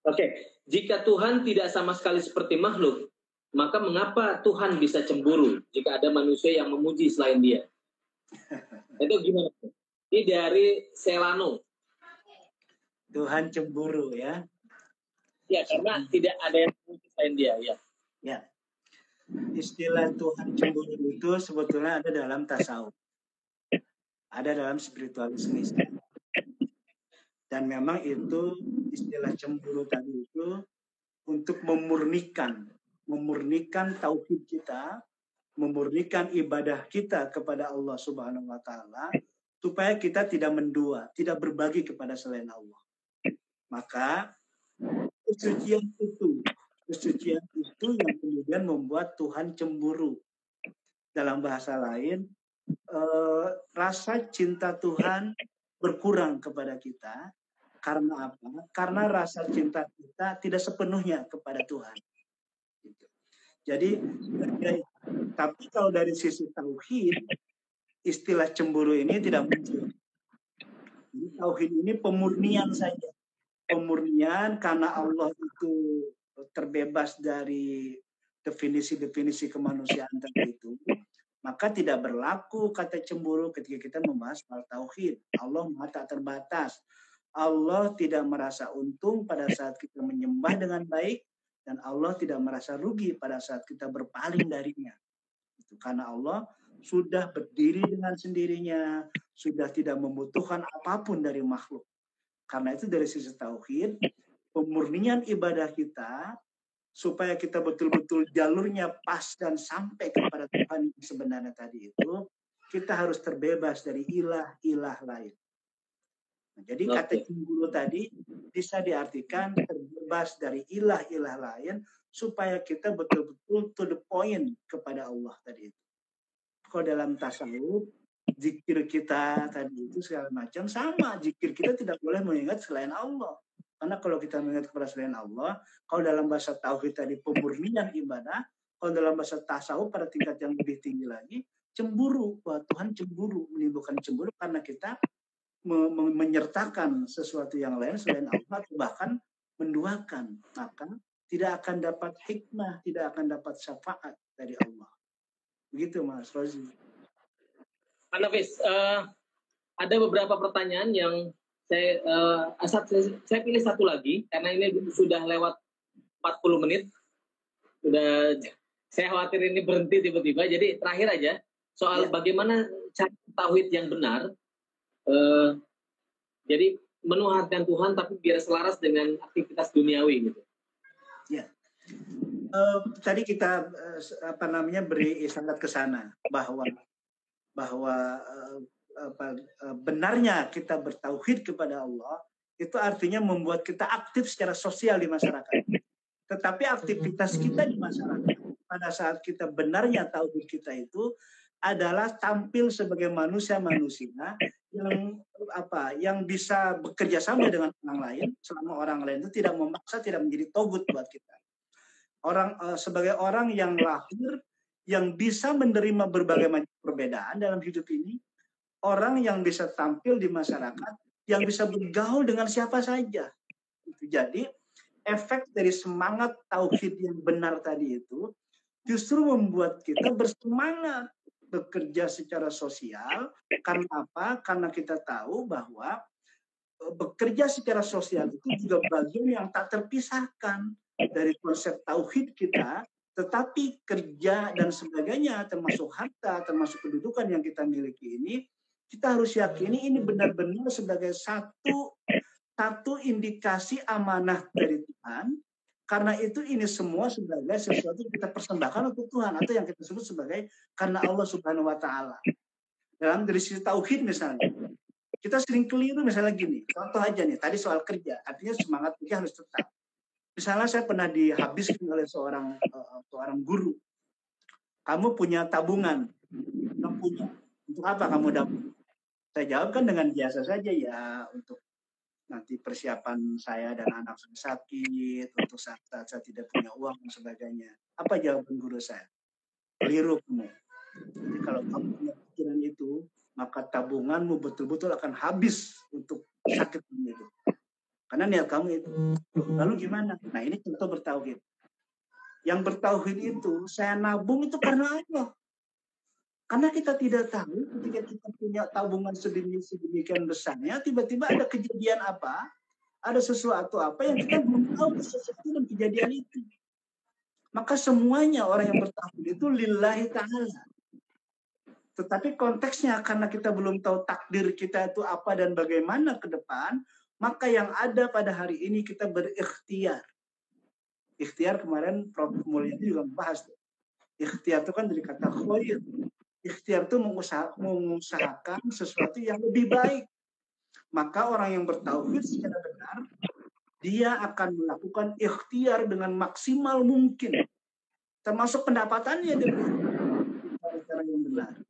Oke, jika Tuhan tidak sama sekali seperti makhluk, maka mengapa Tuhan bisa cemburu jika ada manusia yang memuji selain Dia? Itu gimana? Ini dari Selano. Tuhan cemburu ya. Ya, karena tidak ada yang memuji selain Dia, ya. Ya. Istilah Tuhan cemburu itu sebetulnya ada dalam tasawuf. Ada dalam spiritualisme Islam. Dan memang itu istilah cemburu tadi itu untuk memurnikan tauhid kita, memurnikan ibadah kita kepada Allah Subhanahu wa taala supaya kita tidak mendua, tidak berbagi kepada selain Allah. Maka kesucian itu yang kemudian membuat Tuhan cemburu. Dalam bahasa lain, rasa cinta Tuhan berkurang kepada kita. Karena apa? Karena rasa cinta kita tidak sepenuhnya kepada Tuhan. Jadi, tapi kalau dari sisi tauhid, istilah cemburu ini tidak muncul. Jadi, tauhid ini pemurnian saja. Pemurnian karena Allah itu terbebas dari definisi-definisi kemanusiaan tadi itu. Maka tidak berlaku kata cemburu ketika kita membahas soal tauhid. Allah Maha tak terbatas. Allah tidak merasa untung pada saat kita menyembah dengan baik, dan Allah tidak merasa rugi pada saat kita berpaling darinya. Itu karena Allah sudah berdiri dengan sendirinya, sudah tidak membutuhkan apapun dari makhluk. Karena itu dari sisi tauhid, pemurnian ibadah kita supaya kita betul-betul jalurnya pas dan sampai kepada Tuhan sebenarnya tadi itu, kita harus terbebas dari ilah-ilah lain. Nah, jadi kata cemburu tadi bisa diartikan terbebas dari ilah-ilah lain supaya kita betul-betul to the point kepada Allah tadi itu. Kalau dalam tasawuf, zikir kita tadi itu segala macam sama, zikir kita tidak boleh mengingat selain Allah. Karena kalau kita mengingat kepada selain Allah, kalau dalam bahasa tauhid tadi pemurnian ibadah, kalau dalam bahasa tasawuf pada tingkat yang lebih tinggi lagi, cemburu. Wah, Tuhan cemburu, menimbulkan cemburu karena kita menyertakan sesuatu yang lain selain Allah, atau bahkan menduakan. Maka tidak akan dapat hikmah, tidak akan dapat syafaat dari Allah. Begitu Mas Rozi. Pak Nafis, ada beberapa pertanyaan yang saya pilih satu lagi karena ini sudah lewat 40 menit. Sudah, saya khawatir ini berhenti tiba-tiba. Jadi terakhir aja soal bagaimana cara tauhid yang benar. Jadi menuhankan Tuhan tapi biar selaras dengan aktivitas duniawi gitu. Ya. Tadi kita beri isyarat ke sana bahwa benarnya kita bertauhid kepada Allah itu artinya membuat kita aktif secara sosial di masyarakat. Tetapi aktivitas kita di masyarakat pada saat kita benarnya tauhid kita itu adalah tampil sebagai manusia-manusia yang bisa bekerja sama dengan orang lain selama orang lain itu tidak memaksa, tidak menjadi togut buat kita. Sebagai orang yang lahir, yang bisa menerima berbagai macam perbedaan dalam hidup ini, orang yang bisa tampil di masyarakat, yang bisa bergaul dengan siapa saja. Jadi efek dari semangat tauhid yang benar tadi itu justru membuat kita bersemangat bekerja secara sosial. Karena apa? Karena kita tahu bahwa bekerja secara sosial itu juga bagian yang tak terpisahkan dari konsep tauhid kita. Tetapi kerja dan sebagainya, termasuk harta, termasuk kedudukan yang kita miliki ini, kita harus yakini ini benar-benar sebagai satu indikasi amanah dari Tuhan. Karena itu ini semua sebagai sesuatu yang kita persembahkan untuk Tuhan, atau yang kita sebut sebagai karena Allah Subhanahu wa taala. Dalam dari sisi tauhid misalnya, kita sering keliru misalnya gini. Contoh aja nih, tadi soal kerja, artinya semangat kerja harus tetap. Misalnya saya pernah dihabiskan oleh seorang guru. Kamu punya tabungan, kamu punya Untuk apa kamu dapat? Saya jawab kan dengan biasa saja, ya untuk nanti persiapan saya dan anak saya sakit, untuk saat-saat saya tidak punya uang dan sebagainya. Apa jawaban guru saya? Keliru kamu. Jadi kalau kamu punya pikiran itu, maka tabunganmu betul-betul akan habis untuk sakit itu. Karena niat kamu itu. Lalu gimana? Nah, ini contoh bertauhid. Yang bertauhid itu, saya nabung itu karena apa? Karena kita tidak tahu ketika kita punya tabungan sedemikian besarnya, tiba-tiba ada kejadian apa, ada sesuatu apa yang kita belum tahu sesuatu dan kejadian itu. Maka semuanya orang yang bertauhid itu lillahi ta'ala. Tetapi konteksnya karena kita belum tahu takdir kita itu apa dan bagaimana ke depan, maka yang ada pada hari ini kita berikhtiar. Ikhtiar kemarin Prof. Mulyadi juga membahas. Ikhtiar itu kan dari kata khoir. Ikhtiar itu mengusahakan sesuatu yang lebih baik. Maka orang yang bertauhid secara benar, dia akan melakukan ikhtiar dengan maksimal mungkin. Termasuk pendapatannya dengan cara yang benar.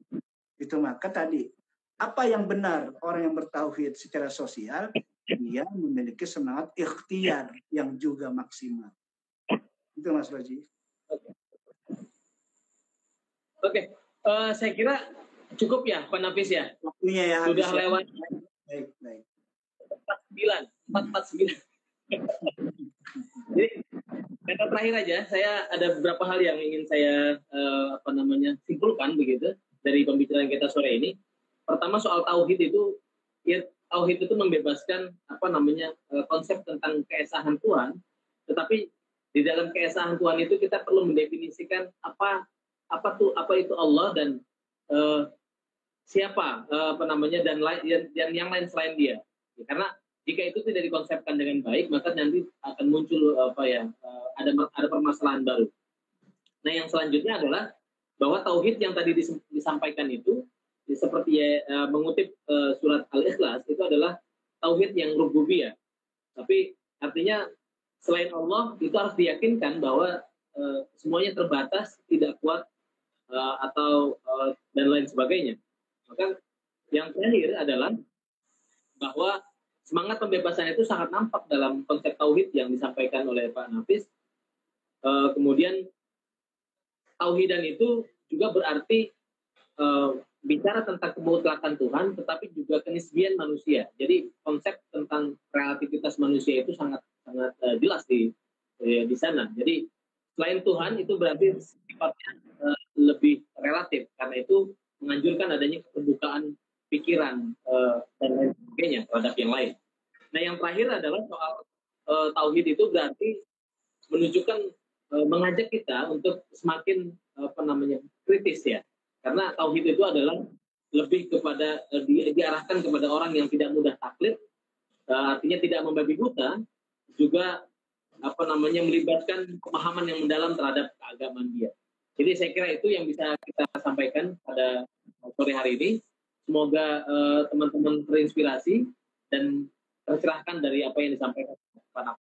Itu maka tadi, apa yang benar orang yang bertauhid secara sosial, dia memiliki semangat ikhtiar yang juga maksimal. Itu Mas Roji. Oke. Saya kira cukup ya Pak Nafis ya. Waktunya ya. Sudah lewat. Baik. 449. Jadi kata terakhir aja, saya ada beberapa hal yang ingin saya simpulkan begitu dari pembicaraan kita sore ini. Pertama soal tauhid itu, ya, tauhid itu membebaskan konsep tentang keesahan Tuhan, tetapi di dalam keesahan Tuhan itu kita perlu mendefinisikan apa itu Allah dan siapa dan yang lain selain Dia. Ya, karena jika itu tidak dikonsepkan dengan baik, maka nanti akan muncul ada permasalahan baru. Nah, yang selanjutnya adalah bahwa tauhid yang tadi disampaikan itu, seperti mengutip surat Al-Ikhlas, itu adalah tauhid yang rububiyah. Tapi artinya selain Allah itu harus diyakinkan bahwa semuanya terbatas, tidak kuat dan lain sebagainya. Maka yang terakhir adalah bahwa semangat pembebasan itu sangat nampak dalam konsep tauhid yang disampaikan oleh Pak Nafis. Kemudian tauhidan itu juga berarti bicara tentang kemutlakan Tuhan, tetapi juga kenisbian manusia. Jadi konsep tentang relativitas manusia itu sangat jelas di sana. Jadi selain Tuhan itu berarti sifatnya lebih relatif. Karena itu menganjurkan adanya keterbukaan pikiran dan lain sebagainya terhadap yang lain. Nah, yang terakhir adalah soal tauhid itu berarti menunjukkan mengajak kita untuk semakin kritis ya. Karena tauhid itu adalah lebih kepada diarahkan kepada orang yang tidak mudah taklid, artinya tidak membabi buta, juga melibatkan pemahaman yang mendalam terhadap keagamaan dia. Jadi saya kira itu yang bisa kita sampaikan pada sore hari ini. Semoga teman-teman terinspirasi dan tercerahkan dari apa yang disampaikan Pak Nafis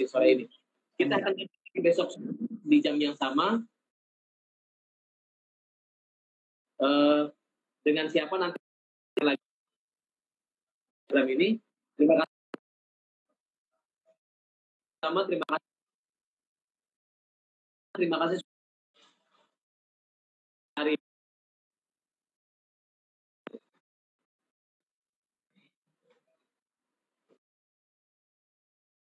di sore ini. Kita akan besok di jam yang sama dengan siapa nanti lagi program ini. Terima kasih. Terima kasih hari